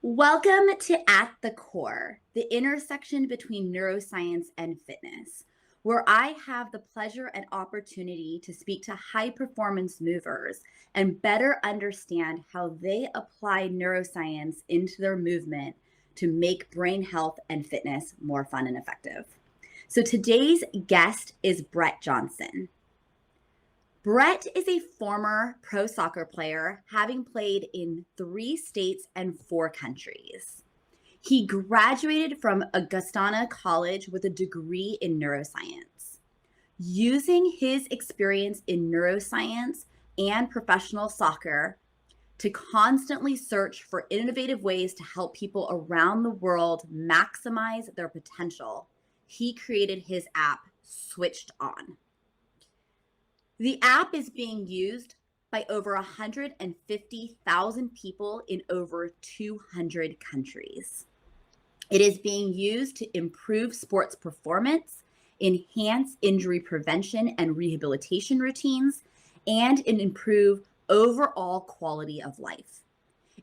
Welcome to At the Core, the intersection between neuroscience and fitness, where I have the pleasure and opportunity to speak to high performance movers and better understand how they apply neuroscience into their movement to make brain health and fitness more fun and effective. So today's guest is Brett Johnson. Brett is a former pro soccer player, having played in 3 states and 4 countries. He graduated from Augustana College with a degree in neuroscience. Using his experience in neuroscience and professional soccer to constantly search for innovative ways to help people around the world maximize their potential, he created his app, SwitchedOn. The app is being used by over 150,000 people in over 200 countries. It is being used to improve sports performance, enhance injury prevention and rehabilitation routines, and improve overall quality of life.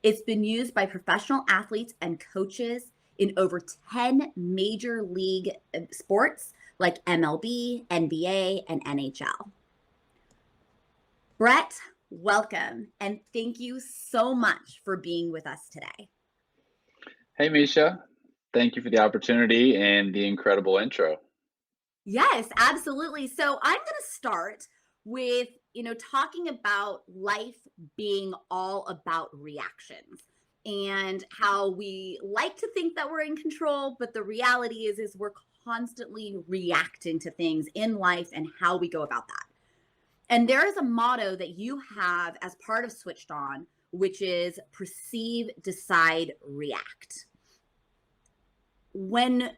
It's been used by professional athletes and coaches in over 10 major league sports like MLB, NBA, and NHL. Brett, welcome, and thank you so much for being with us today. Hey, Misha. Thank you for the opportunity and the incredible intro. Yes, absolutely. So I'm going to start with, talking about life being all about reactions and how we like to think that we're in control, but the reality is we're constantly reacting to things in life and how we go about that. And there is a motto that you have as part of Switched On, which is perceive, decide, react. When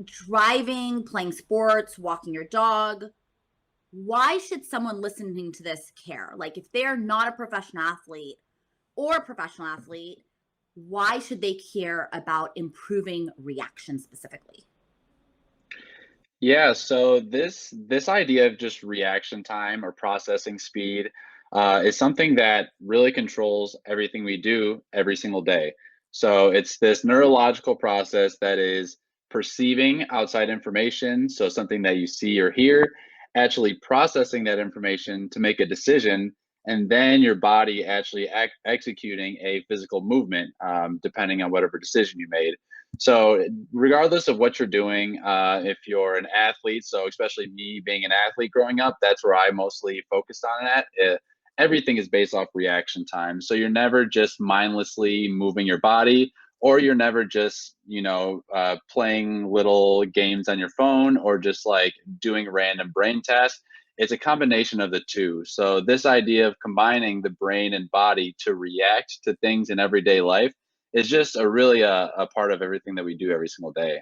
driving, playing sports, walking your dog, why should someone listening to this care? Like if they're not a professional athlete or a professional athlete, why should they care about improving reaction specifically? Yeah, so this idea of just reaction time or processing speed is something that really controls everything we do every single day. So it's this neurological process that is perceiving outside information, so something that you see or hear, actually processing that information to make a decision, and then your body actually executing a physical movement, depending on whatever decision you made. So regardless of what you're doing, if you're an athlete, so especially me being an athlete growing up, that's where I mostly focused on that. Everything is based off reaction time. So you're never just mindlessly moving your body, or you're never just, playing little games on your phone or just like doing random brain tasks. It's a combination of the two. So this idea of combining the brain and body to react to things in everyday life is just a part of everything that we do every single day.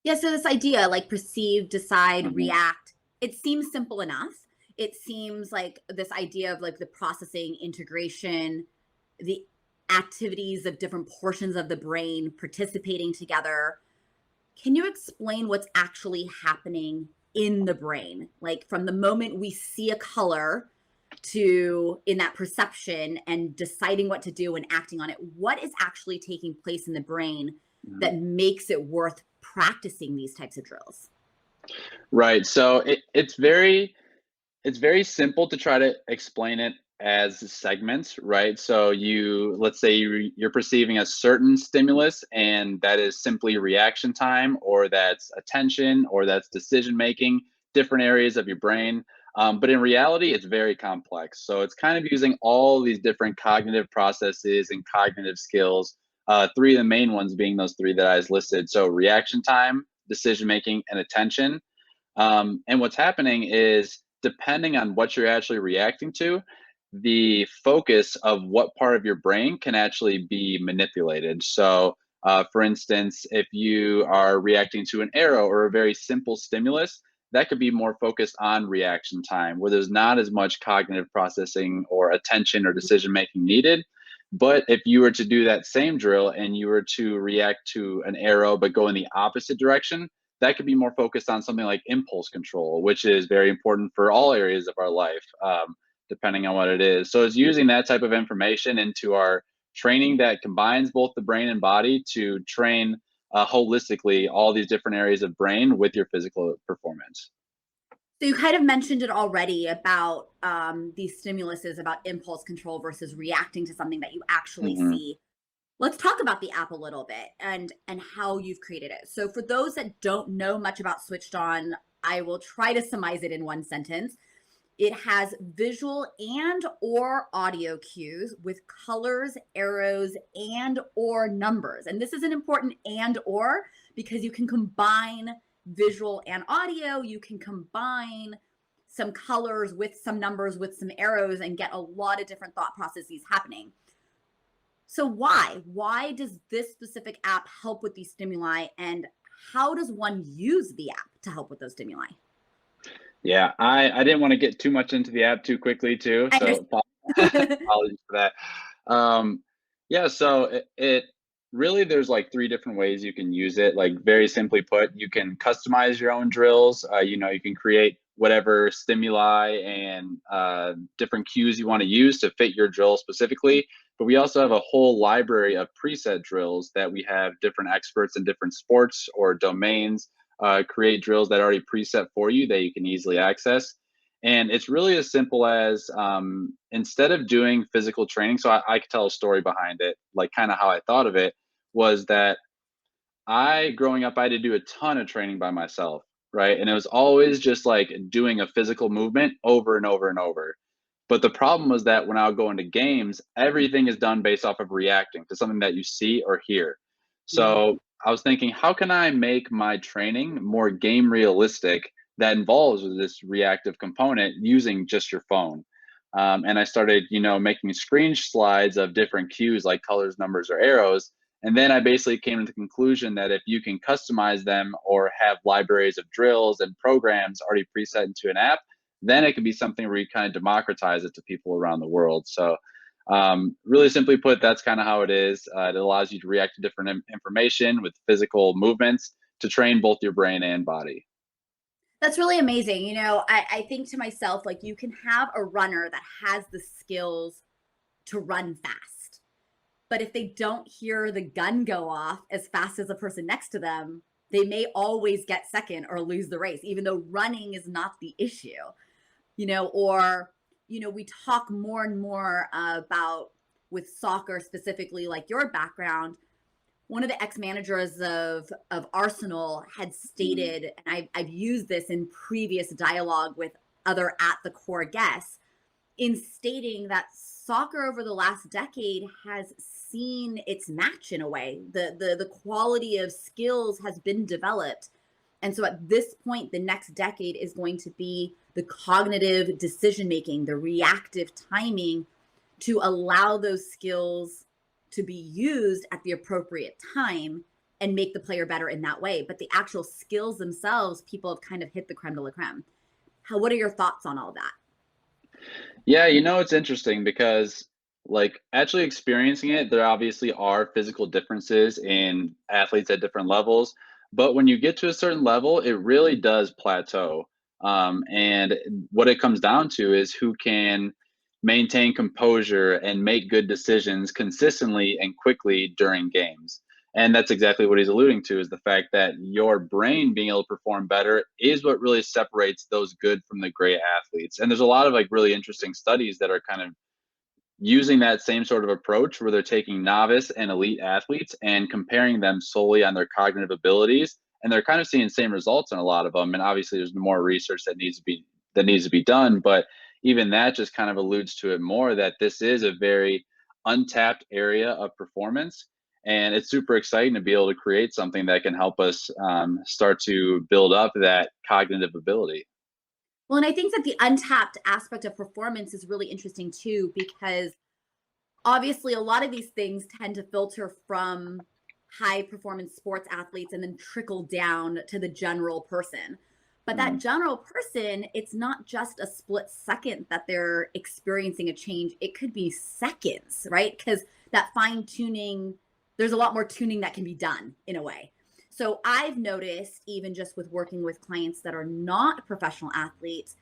Yeah, so this idea like perceive, decide, Mhm. react, it seems simple enough. It seems like this idea of like the processing, integration, the activities of different portions of the brain participating together. Can you explain what's actually happening in the brain? Like from the moment we see a color to in that perception and deciding what to do and acting on it, what is actually taking place in the brain Mhm. that makes it worth practicing these types of drills? Right. So it's very simple to try to explain it as segments, right? So let's say you're perceiving a certain stimulus, and that is simply reaction time, or that's attention, or that's decision making, different areas of your brain. But in reality, it's very complex. So it's kind of using all these different cognitive processes and cognitive skills. Three of the main ones being those three that I just listed. So reaction time, decision making, and attention. And what's happening is, depending on what you're actually reacting to, the focus of what part of your brain can actually be manipulated. So, for instance, if you are reacting to an arrow or a very simple stimulus, that could be more focused on reaction time, where there's not as much cognitive processing or attention or decision making needed. But if you were to do that same drill and you were to react to an arrow but go in the opposite direction, that could be more focused on something like impulse control, which is very important for all areas of our life, depending on what it is. So it's using that type of information into our training that combines both the brain and body to train holistically all these different areas of brain with your physical performance. So you kind of mentioned it already about these stimuluses, about impulse control versus reacting to something that you actually Hmm. see. Let's talk about the app a little bit and how you've created it. So for those that don't know much about Switched On, I will try to surmise it in one sentence. It has visual and or audio cues with colors, arrows, and or numbers. And this is an important and or because you can combine visual and audio. You can combine some colors with some numbers with some arrows and get a lot of different thought processes happening. So why does this specific app help with these stimuli, and how does one use the app to help with those stimuli? Yeah, I didn't want to get too much into the app too quickly too, I so understand. apologies for that. Um, yeah, so it really there's like three different ways you can use it. Like very simply put, you can customize your own drills. You can create whatever stimuli and different cues you want to use to fit your drill specifically. But we also have a whole library of preset drills that we have different experts in different sports or domains create drills that are already preset for you that you can easily access. And it's really as simple as instead of doing physical training, so I could tell a story behind it, like kind of how I thought of it was that growing up, I had to do a ton of training by myself, right? And it was always just like doing a physical movement over and over and over. But the problem was that when I would go into games, everything is done based off of reacting to something that you see or hear. Mhm. So I was thinking, how can I make my training more game realistic that involves this reactive component using just your phone? And I started, making screen slides of different cues like colors, numbers, or arrows. And then I basically came to the conclusion that if you can customize them or have libraries of drills and programs already preset into an app, then it can be something where you kind of democratize it to people around the world. So, really simply put, that's kind of how it is. It allows you to react to different information with physical movements to train both your brain and body. That's really amazing. I think to myself, like, you can have a runner that has the skills to run fast. But if they don't hear the gun go off as fast as the person next to them, they may always get second or lose the race, even though running is not the issue, or, we talk more and more about with soccer specifically, like your background. One of the ex-managers of Arsenal had Mm. stated, and I've used this in previous dialogue with other at the core guests, in stating that soccer over the last decade has seen its match in a way. The quality of skills has been developed. And so at this point, the next decade is going to be the cognitive decision making, the reactive timing to allow those skills to be used at the appropriate time and make the player better in that way. But the actual skills themselves, people have kind of hit the creme de la creme. What are your thoughts on all that? Yeah, it's interesting because like actually experiencing it, there obviously are physical differences in athletes at different levels, but when you get to a certain level, it really does plateau. And what it comes down to is who can maintain composure and make good decisions consistently and quickly during games. And that's exactly what he's alluding to is the fact that your brain being able to perform better is what really separates those good from the great athletes. And there's a lot of like really interesting studies that are kind of using that same sort of approach where they're taking novice and elite athletes and comparing them solely on their cognitive abilities. And they're kind of seeing the same results in a lot of them. And obviously there's more research that needs to be done. But even that just kind of alludes to it more that this is a very untapped area of performance. And it's super exciting to be able to create something that can help us start to build up that cognitive ability. Well, and I think that the untapped aspect of performance is really interesting too, because obviously a lot of these things tend to filter from high performance sports athletes and then trickle down to the general person. But that Mm. general person, it's not just a split second that they're experiencing a change, it could be seconds, right? Because that fine tuning, there's a lot more tuning that can be done in a way. So I've noticed, even just with working with clients that are not professional athletes,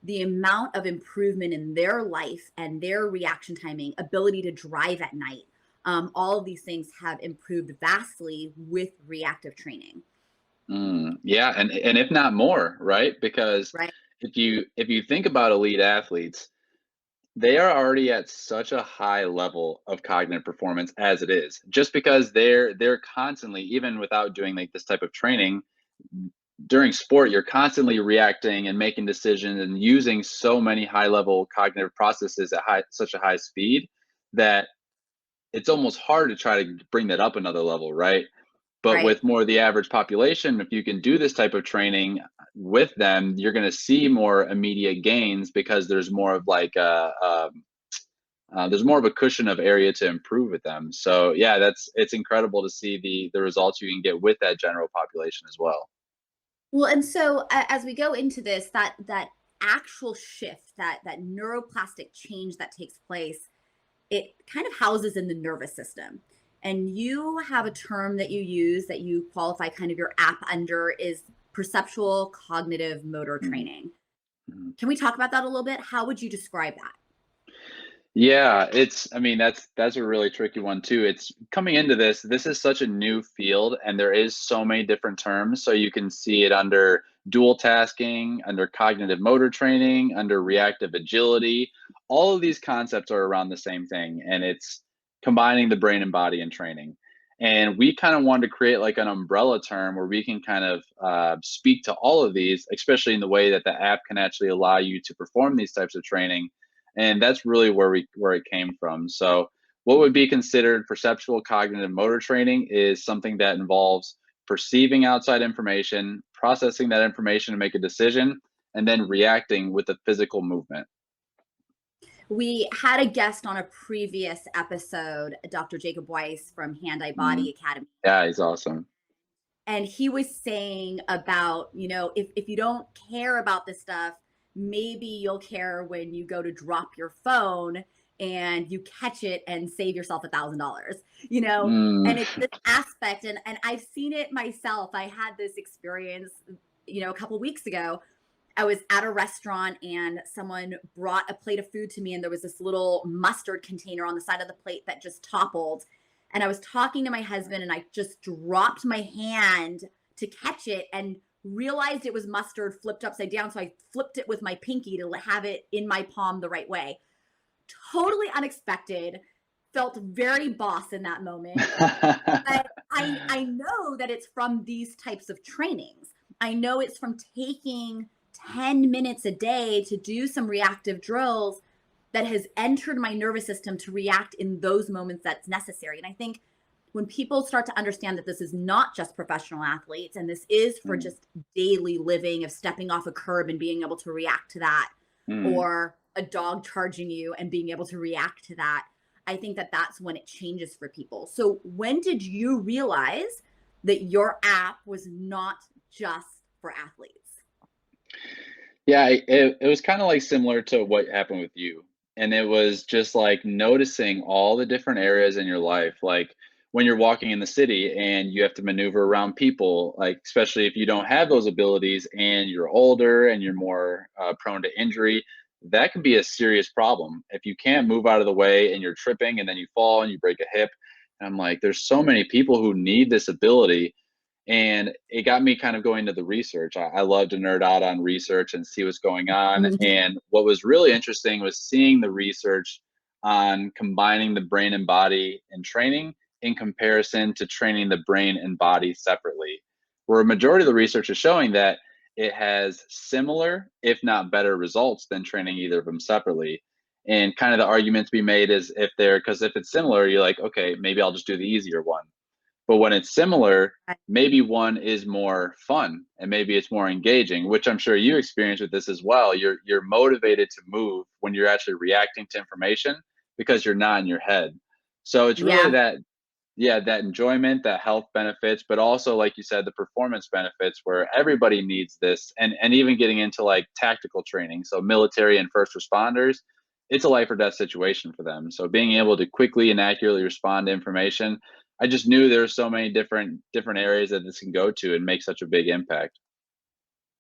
the amount of improvement in their life and their reaction timing, ability to drive at night, All of these things have improved vastly with reactive training. Yeah, and if not more, right? Because Right. if you think about elite athletes, they are already at such a high level of cognitive performance as it is, just because they're constantly, even without doing like this type of training, during sport, you're constantly reacting and making decisions and using so many high level cognitive processes at such a high speed that it's almost hard to try to bring that up another level, right? But Right. with more of the average population, if you can do this type of training with them, you're going to see more immediate gains because there's more of like there's more of a cushion of area to improve with them. So yeah, it's incredible to see the results you can get with that general population as well. Well, and so as we go into this, that actual shift, that neuroplastic change that takes place, it kind of houses in the nervous system. And you have a term that you use that you qualify kind of your app under is perceptual cognitive motor Mhm, training. mhm. Can we talk about that a little bit? How would you describe that? Yeah, I mean, that's a really tricky one too. It's coming into this is such a new field and there is so many different terms. So you can see it under dual tasking, under cognitive motor training, under reactive agility. All of these concepts are around the same thing, and it's combining the brain and body in training. And we kind of wanted to create like an umbrella term where we can kind of speak to all of these, especially in the way that the app can actually allow you to perform these types of training, and that's really where it came from. So what would be considered perceptual cognitive motor training is something that involves perceiving outside information, processing that information to make a decision, and then reacting with a physical movement. We had a guest on a previous episode, Dr. Jacob Weiss from Hand Eye Mhm. Body Academy. Yeah, he's awesome. And he was saying about, if you don't care about this stuff, maybe you'll care when you go to drop your phone and you catch it and save yourself $1,000, Mm. and it's this aspect. And I've seen it myself. I had this experience, a couple weeks ago. I was at a restaurant and someone brought a plate of food to me, and there was this little mustard container on the side of the plate that just toppled. And I was talking to my husband and I just dropped my hand to catch it and realized it was mustard flipped upside down. So I flipped it with my pinky to have it in my palm the right way. Totally unexpected. Felt very boss in that moment. But I know that it's from these types of trainings. I know it's from taking 10 minutes a day to do some reactive drills that has entered my nervous system to react in those moments that's necessary. And I think when people start to understand that this is not just professional athletes and this is for Mm, just daily living of stepping off a curb and being able to react to that, mm. or a dog charging you and being able to react to that, I think that that's when it changes for people. So when did you realize that your app was not just for athletes? Yeah, it was kind of like similar to what happened with you. And it was just like noticing all the different areas in your life, like when you're walking in the city and you have to maneuver around people, like especially if you don't have those abilities and you're older and you're more prone to injury, that can be a serious problem. If you can't move out of the way and you're tripping and then you fall and you break a hip. And I'm like, there's so many people who need this ability, and it got me kind of going to the research. I love to nerd out on research and see what's going on. Mhm. And what was really interesting was seeing the research on combining the brain and body in training in comparison to training the brain and body separately, where a majority of the research is showing that it has similar, if not better, results than training either of them separately. And kind of the argument to be made is because if it's similar, you're like, okay, maybe I'll just do the easier one. But when it's similar, maybe one is more fun and maybe it's more engaging, which I'm sure you experience with this as well. You're motivated to move when you're actually reacting to information because you're not in your head. So it's really Yeah. that, yeah, that enjoyment, that health benefits, but also like you said, the performance benefits where everybody needs this, and even getting into like tactical training. So military and first responders, it's a life or death situation for them. So being able to quickly and accurately respond to information, I just knew there were so many different areas that this can go to and make such a big impact.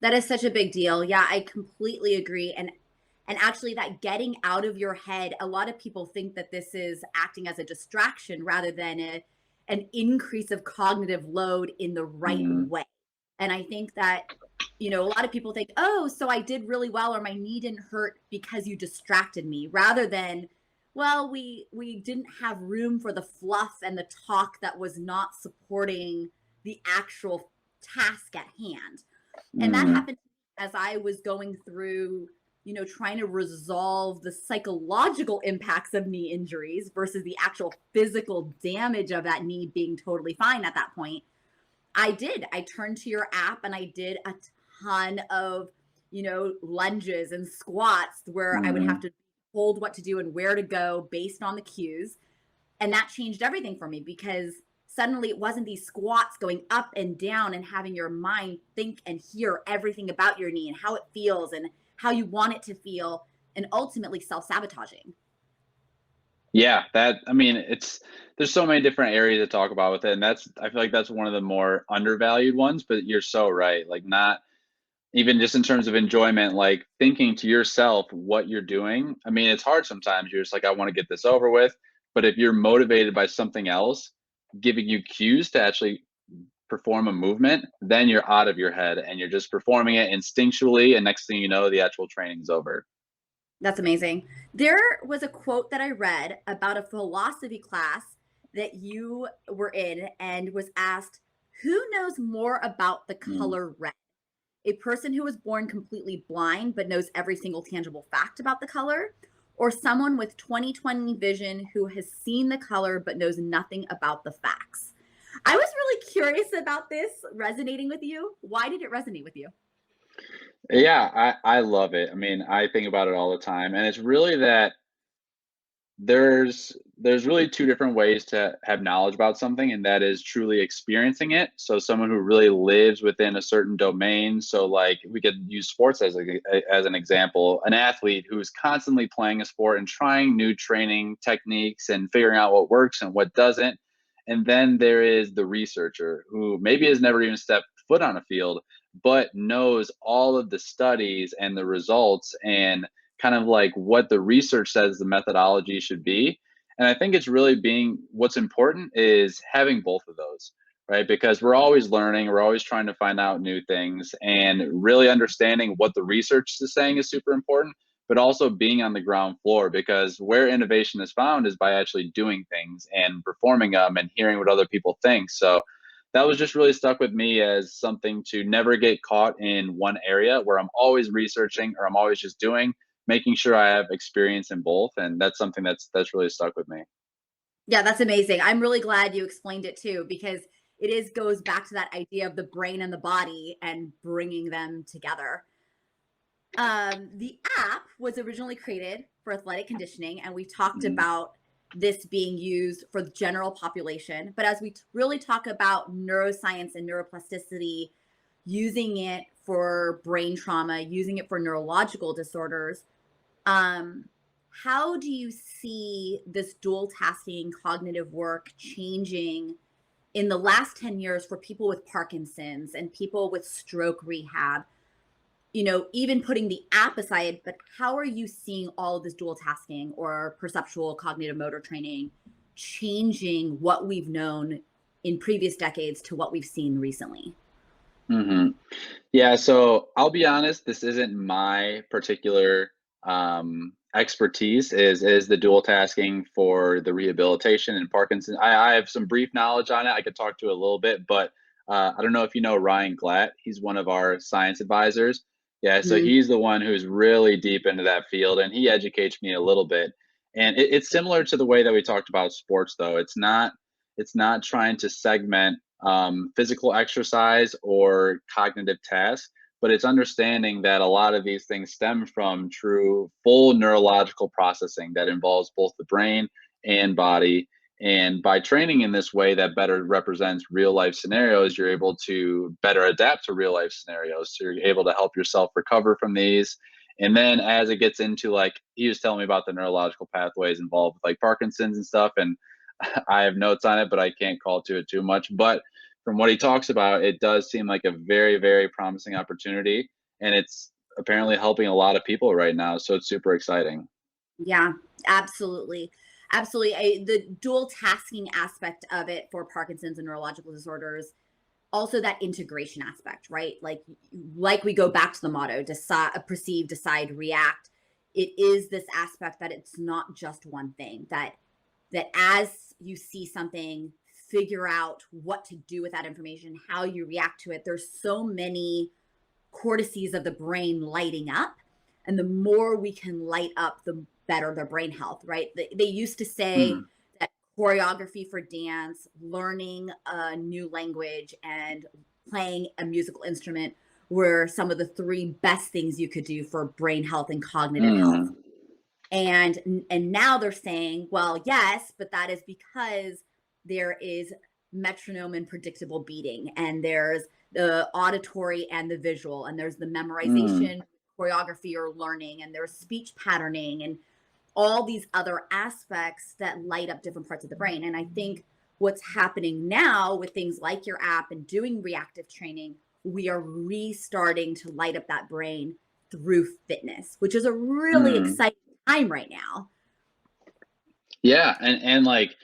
That is such a big deal. Yeah, I completely agree. And And actually, that getting out of your head, a lot of people think that this is acting as a distraction rather than an increase of cognitive load in the right Mhm. way. And I think that, a lot of people think, oh, so I did really well or my knee didn't hurt because you distracted me, rather than, well, we didn't have room for the fluff and the talk that was not supporting the actual task at hand. And that Mhm. happened as I was going through, trying to resolve the psychological impacts of knee injuries versus the actual physical damage of that knee being totally fine at that point. I turned to your app and I did a ton of, lunges and squats where I would have Mhm. to hold what to do and where to go based on the cues. And that changed everything for me because suddenly it wasn't these squats going up and down and having your mind think and hear everything about your knee and how it feels and how you want it to feel, and ultimately self-sabotaging. Yeah, that I mean, it's there's so many different areas to talk about with it, and that's I feel like that's one of the more undervalued ones, but you're so right. Like not even just in terms of enjoyment, like thinking to yourself what you're doing. I mean, it's hard sometimes. You're just like, I want to get this over with. But if you're motivated by something else, giving you cues to actually perform a movement, then you're out of your head and you're just performing it instinctually. And next thing you know, the actual training's over. That's amazing. There was a quote that I read about a philosophy class that you were in and was asked, who knows more about the Mm. color red? A person who was born completely blind but knows every single tangible fact about the color, or someone with 20/20 vision who has seen the color but knows nothing about the facts? I was really curious about this resonating with you. Why did it resonate with you? Yeah, I love it. I mean, I think about it all the time. And it's really that there's really two different ways to have knowledge about something, and that is truly experiencing it. So someone who really lives within a certain domain. So like we could use sports as an example. An athlete who's constantly playing a sport and trying new training techniques and figuring out what works and what doesn't. And then there is the researcher who maybe has never even stepped foot on a field, but knows all of the studies and the results and kind of like what the research says the methodology should be. And I think it's really being what's important is having both of those, right? Because we're always learning, we're always trying to find out new things, and really understanding what the research is saying is super important, but also being on the ground floor because where innovation is found is by actually doing things and performing them and hearing what other people think. So that was just really stuck with me as something to never get caught in one area where I'm always researching or I'm always just doing, making sure I have experience in both, and that's something that's really stuck with me. Yeah, that's amazing. I'm really glad you explained it too, because it is goes back to that idea of the brain and the body and bringing them together. The app was originally created for athletic conditioning, and we talked Mhm. about this being used for the general population. But as we really talk about neuroscience and neuroplasticity, using it for brain trauma, using it for neurological disorders, um, how do you see this dual tasking cognitive work changing in the last 10 years for people with Parkinson's and people with stroke rehab? Even putting the app aside, but how are you seeing all of this dual tasking or perceptual cognitive motor training changing what we've known in previous decades to what we've seen recently? Mhm. Yeah, so I'll be honest, this isn't my particular expertise is the dual tasking for the rehabilitation and Parkinson. I have some brief knowledge on it. I could talk to a little bit, but I don't know if you know Ryan Glatt. He's one of our science advisors. Yeah, so Mhm. he's the one who's really deep into that field, and he educates me a little bit. And it's similar to the way that we talked about sports, though. It's not trying to segment physical exercise or cognitive tasks, but it's understanding that a lot of these things stem from true full neurological processing that involves both the brain and body. And by training in this way that better represents real life scenarios, you're able to better adapt to real life scenarios. So you're able to help yourself recover from these. And then as it gets into like, he was telling me about the neurological pathways involved with like Parkinson's and stuff. And I have notes on it, but I can't call to it too much. But from what he talks about, it does seem like a very, very promising opportunity. And it's apparently helping a lot of people right now. So it's super exciting. Yeah, absolutely. Absolutely. The dual tasking aspect of it for Parkinson's and neurological disorders, also that integration aspect, right? Like we go back to the motto, decide, perceive, decide, react. It is this aspect that it's not just one thing, that as you see something, figure out what to do with that information, how you react to it. There's so many cortices of the brain lighting up. And the more we can light up, the better their brain health, right? They used to say Mm, that choreography for dance, learning a new language, and playing a musical instrument were some of the three best things you could do for brain health and cognitive health. mm, And now they're saying, well, yes, but that is because there is metronome and predictable beating, and there's the auditory and the visual, and there's the mm. memorization, choreography or learning, and there's speech patterning, and all these other aspects that light up different parts of the brain. And I think what's happening now with things like your app and doing reactive training, we are restarting to light up that brain through fitness, which is a really Mm. exciting time right now. Yeah, and like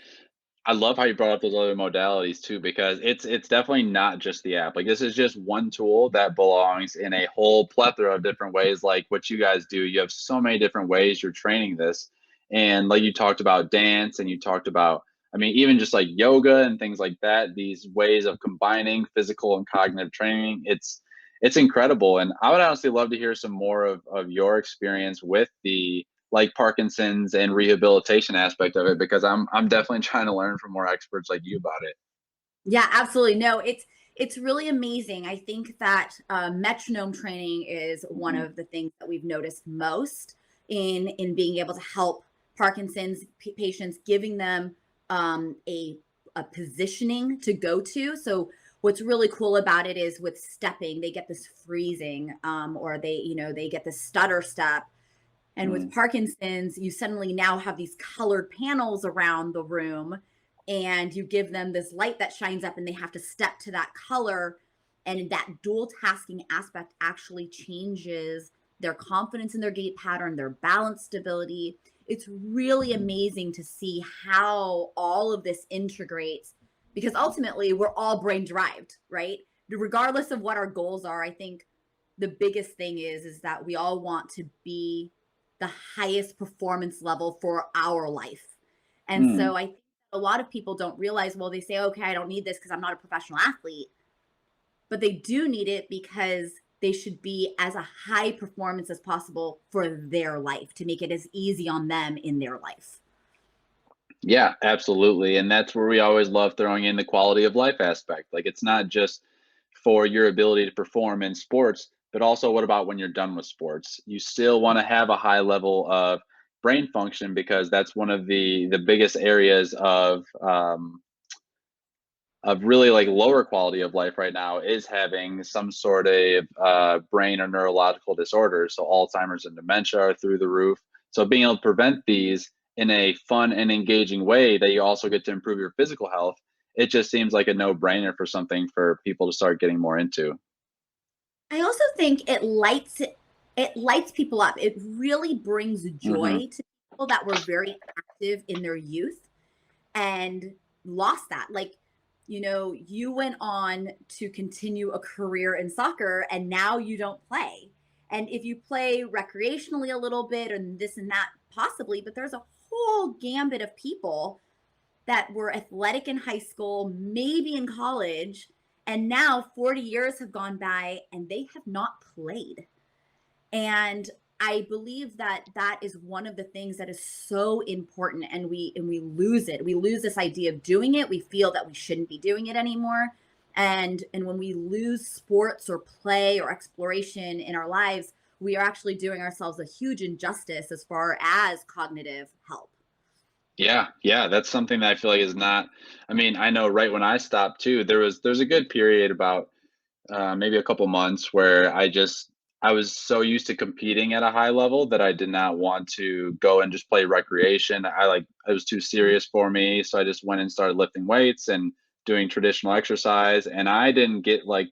I love how you brought up those other modalities too, because it's definitely not just the app. Like this is just one tool that belongs in a whole plethora of different ways. Like what you guys do, you have so many different ways you're training this, and like you talked about dance, and you talked about, I mean, even just like yoga and things like that. These ways of combining physical and cognitive training, it's incredible. And I would honestly love to hear some more of your experience with the like Parkinson's and rehabilitation aspect of it, because I'm definitely trying to learn from more experts like you about it. Yeah, absolutely. No, it's really amazing. I think that metronome training is one Mhm. of the things that we've noticed most in being able to help Parkinson's patients, giving them a positioning to go to. So what's really cool about it is with stepping, they get this freezing, or they get this stutter step. And with Mm, Parkinson's, you suddenly now have these colored panels around the room, and you give them this light that shines up, and they have to step to that color. And that dual tasking aspect actually changes their confidence in their gait pattern, their balance stability. It's really amazing to see how all of this integrates, because ultimately we're all brain derived, right? Regardless of what our goals are, I think the biggest thing is that we all want to be the highest performance level for our life. And mm. so I think a lot of people don't realize, well, they say, okay, I don't need this because I'm not a professional athlete, but they do need it because they should be as a high performance as possible for their life, to make it as easy on them in their life. Yeah, absolutely. And that's where we always love throwing in the quality of life aspect. Like it's not just for your ability to perform in sports, but also what about when you're done with sports? You still want to have a high level of brain function, because that's one of the biggest areas of really like lower quality of life right now, is having some sort of brain or neurological disorders. So Alzheimer's and dementia are through the roof. So being able to prevent these in a fun and engaging way that you also get to improve your physical health, it just seems like a no-brainer for something for people to start getting more into. I also think it lights people up. It really brings Hmm. joy to people that were very active in their youth and lost that. Like, you went on to continue a career in soccer, and now you don't play. And if you play recreationally a little bit and this and that, possibly, but there's a whole gambit of people that were athletic in high school, maybe in college, and now 40 years have gone by and they have not played. And I believe that that is one of the things that is so important, and we lose it. We lose this idea of doing it. We feel that we shouldn't be doing it anymore. And when we lose sports or play or exploration in our lives, we are actually doing ourselves a huge injustice as far as cognitive health. Yeah, yeah, that's something that I feel like is not. I mean, I know right when I stopped too, there's a good period about maybe a couple months where I was so used to competing at a high level that I did not want to go and just play recreation. It was too serious for me, so I just went and started lifting weights and doing traditional exercise, and I didn't get like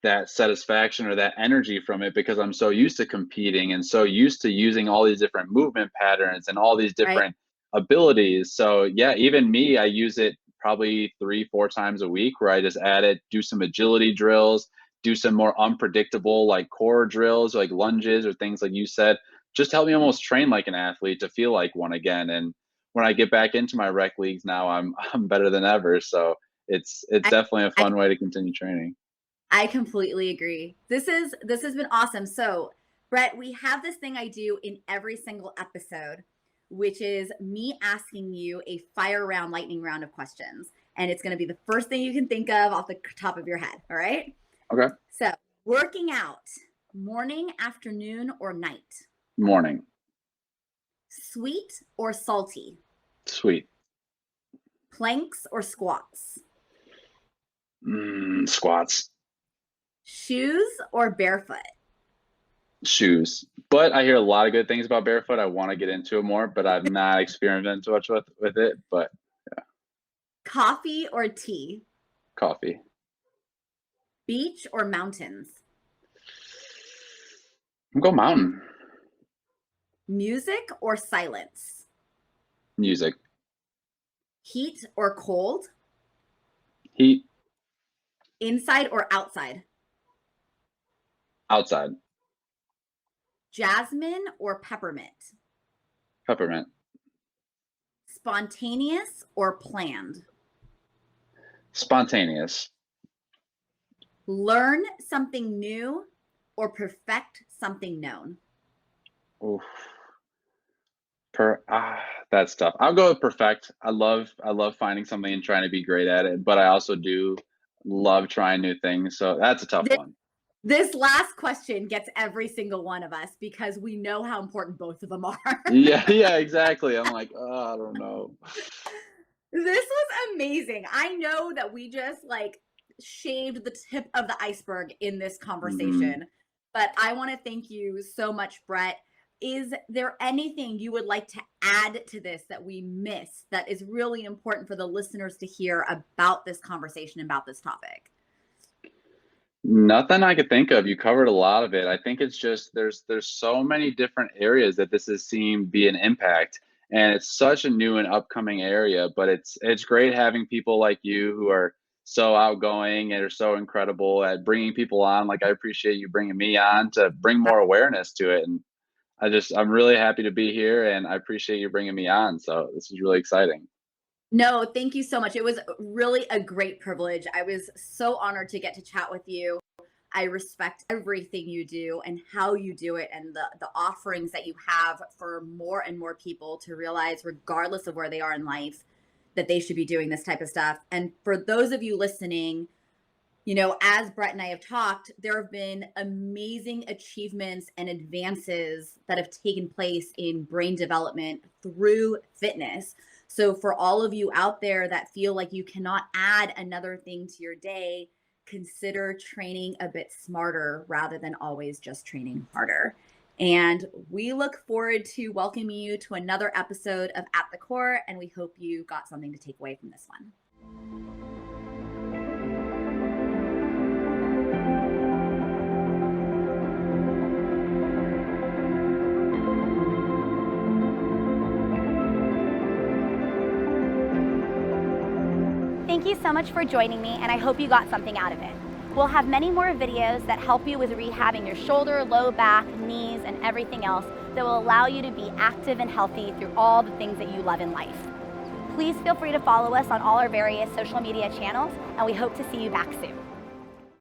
that satisfaction or that energy from it because I'm so used to competing and so used to using all these different movement patterns and all these right? different abilities. So yeah, even me, I use it probably 3, 4 times a week where I just add it, do some agility drills, do some more unpredictable like core drills, like lunges or things like you said, just help me almost train like an athlete to feel like one again. And when I get back into my rec leagues now, I'm better than ever. So it's I, definitely a I fun way to continue training. I completely agree. This has been awesome. So, Brett, we have this thing I do in every single episode, which is me asking you a fire round, lightning round of questions. And it's going to be the first thing you can think of off the top of your head. All right. Okay. So, working out, morning, afternoon, or night? Morning. Sweet or salty? Sweet. Planks or squats? Squats. Shoes or barefoot? Shoes. But I hear a lot of good things about barefoot. I want to get into it more, but I've not experimented too much with it. But Coffee or tea? coffee. Beach or mountains? I'm going mountain. Music or silence? Music. Heat or cold? Heat. Inside or outside? Outside. Jasmine or peppermint? Peppermint. Spontaneous or planned? Spontaneous. Learn something new or perfect something known? Oof. That's tough. I'll go with perfect. I love finding something and trying to be great at it, but I also do love trying new things. So that's a tough This, one. this last question gets every single one of us because we know how important both of them are. Yeah, yeah, exactly. I'm like, oh, I don't know. This was amazing. I know that we just like shaved the tip of the iceberg in this Mhm. conversation, but I want to thank you so much, Brett. Is there anything you would like to add to this that we missed that is really important for the listeners to hear about this conversation, about this topic? Nothing I could think of. You covered a lot of it. I think it's just there's so many different areas that this has seen be an impact, and it's such a new and upcoming area. But it's great having people like you who are so outgoing and are so incredible at bringing people on. Like I appreciate you bringing me on to bring more awareness to it, and I'm really happy to be here, and I appreciate you bringing me on. So this is really exciting. No, thank you so much. It was really a great privilege. I was so honored to get to chat with you. I respect everything you do and how you do it and the offerings that you have for more and more people to realize, regardless of where they are in life, that they should be doing this type of stuff. And for those of you listening, you know, as Brett and I have talked, there have been amazing achievements and advances that have taken place in brain development through fitness. So, for all of you out there that feel like you cannot add another thing to your day, consider training a bit smarter rather than always just training harder. And we look forward to welcoming you to another episode of At the Core. And we hope you got something to take away from this one. Thank you so much for joining me, and I hope you got something out of it. We'll have many more videos that help you with rehabbing your shoulder, low back, knees, and everything else that will allow you to be active and healthy through all the things that you love in life. Please feel free to follow us on all our various social media channels, and we hope to see you back soon.